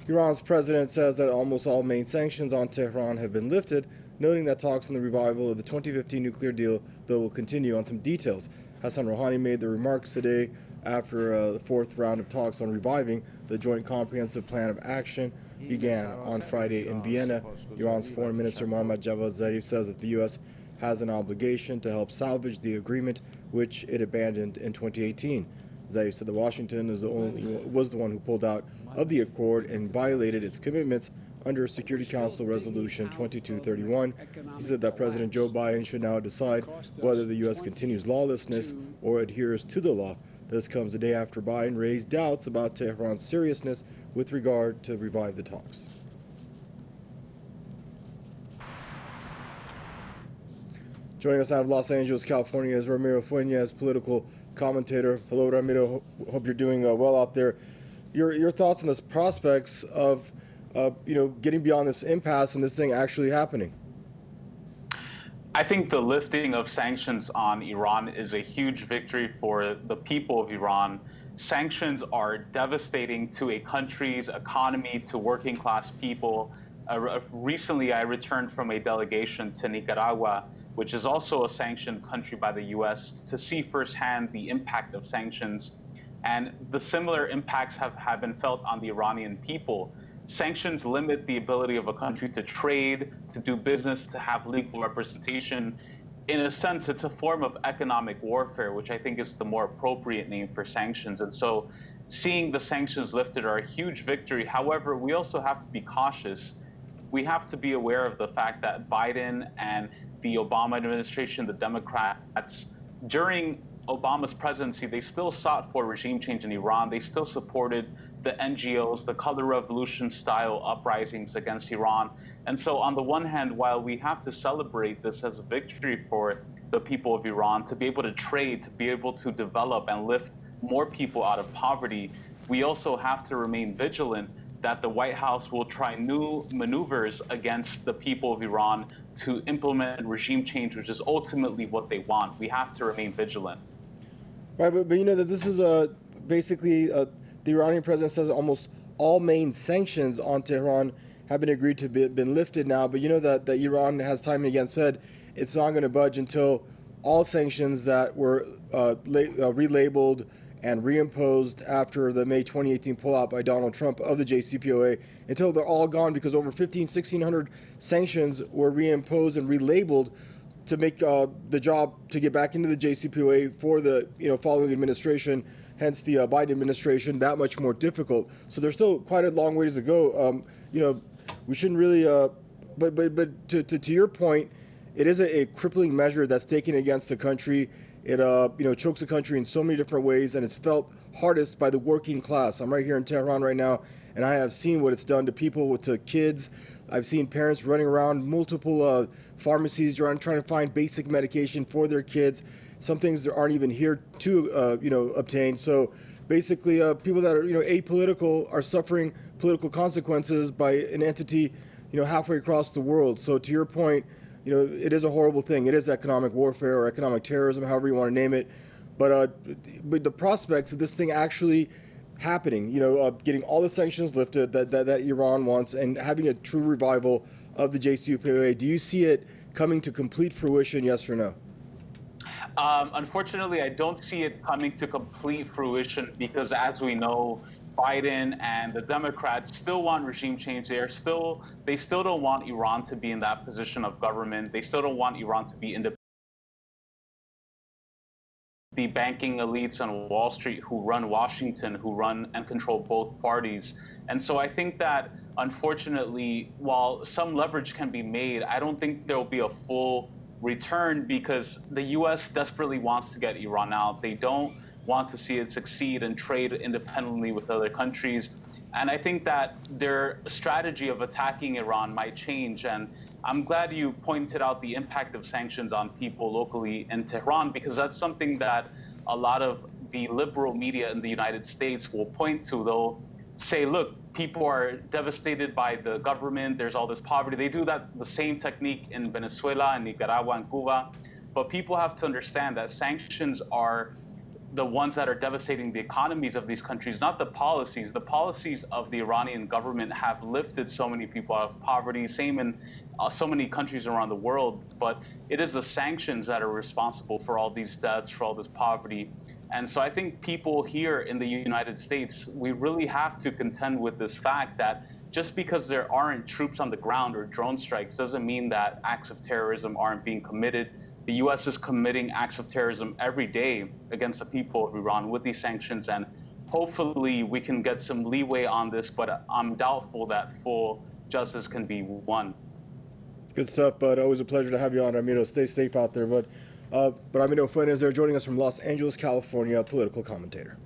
Iran's president says that almost all main sanctions on Tehran have been lifted, noting that talks on the revival of the 2015 nuclear deal, though, will continue on some details. Hassan Rouhani made the remarks today after the fourth round of talks on reviving the Joint Comprehensive Plan of Action began on Friday in Vienna. Iran's Foreign Minister Mohammad Javad Zarif says that the U.S. has an obligation to help salvage the agreement, which it abandoned in 2018. Zarif said that Washington was the one who pulled out of the accord and violated its commitments under Security Council Resolution 2231. He said that President Joe Biden should now decide whether the U.S. continues lawlessness or adheres to the law. This comes a day after Biden raised doubts about Tehran's seriousness with regard to revive the talks. Joining us out of Los Angeles, California, is Ramiro Fuentes, political commentator. Hello, Ramiro. Hope you're doing well out there. Your thoughts on the prospects of getting beyond this impasse and this thing actually happening? I think the lifting of sanctions on Iran is a huge victory for the people of Iran. Sanctions are devastating to a country's economy, to working class people. Recently, I returned from a delegation to Nicaragua, which is also a sanctioned country by the U.S., to see firsthand the impact of sanctions. And the similar impacts have been felt on the Iranian people. Sanctions limit the ability of a country to trade, to do business, to have legal representation. In a sense, it's a form of economic warfare, which I think is the more appropriate name for sanctions. And so seeing the sanctions lifted are a huge victory. However, we also have to be cautious. We have to be aware of the fact that Biden and the Obama administration, the Democrats, during Obama's presidency, they still sought for regime change in Iran. They still supported the NGOs, the color revolution style uprisings against Iran. And so on the one hand, while we have to celebrate this as a victory for the people of Iran, to be able to trade, to be able to develop and lift more people out of poverty, we also have to remain vigilant that the White House will try new maneuvers against the people of Iran to implement regime change, which is ultimately what they want. We have to remain vigilant. Right, but you know that this is basically the Iranian president says almost all main sanctions on Tehran have been agreed to been lifted now. But you know that Iran has time and again said it's not going to budge until all sanctions that were relabeled and reimposed after the May 2018 pullout by Donald Trump of the JCPOA, until they're all gone, because over 1,600 sanctions were reimposed and relabeled to make the job to get back into the JCPOA for the following administration, hence the Biden administration, that much more difficult. So there's still quite a long ways to go. We shouldn't really, but to your point, it is a crippling measure that's taken against the country. It chokes the country in so many different ways, and it's felt hardest by the working class. I'm right here in Tehran right now, and I have seen what it's done to people, to kids. I've seen parents running around multiple pharmacies trying to find basic medication for their kids. Some things that aren't even here to obtain. So basically, people that are apolitical are suffering political consequences by an entity halfway across the world. So to your point, it is a horrible thing. It is economic warfare or economic terrorism, however you want to name it. But the prospects of this thing actually happening, getting all the sanctions lifted that Iran wants and having a true revival of the JCPOA, do you see it coming to complete fruition, yes or no? Unfortunately, I don't see it coming to complete fruition because, as we know, Biden and the Democrats still want regime change. They still don't want Iran to be in that position of government. They still don't want Iran to be independent. The banking elites on Wall Street who run Washington, who run and control both parties. And so I think that, unfortunately, while some leverage can be made, I don't think there will be a full return because the U.S. desperately wants to get Iran out. They don't want to see it succeed and trade independently with other countries. And I think that their strategy of attacking Iran might change. And I'm glad you pointed out the impact of sanctions on people locally in Tehran, because that's something that a lot of the liberal media in the United States will point to. They'll say, look, people are devastated by the government. There's all this poverty. They do that, the same technique in Venezuela and Nicaragua and Cuba. But people have to understand that sanctions are the ones that are devastating the economies of these countries, not the policies. The policies of the Iranian government have lifted so many people out of poverty, same in so many countries around the world, but it is the sanctions that are responsible for all these deaths, for all this poverty. And so I think people here in the United States, we really have to contend with this fact that just because there aren't troops on the ground or drone strikes doesn't mean that acts of terrorism aren't being committed. The US is committing acts of terrorism every day against the people of Iran with these sanctions, and hopefully we can get some leeway on this, but I'm doubtful that full justice can be won. Good stuff, bud. Always a pleasure to have you on, Ramiro. Stay safe out there, bud. But Ramiro Fuentes there joining us from Los Angeles, California, political commentator.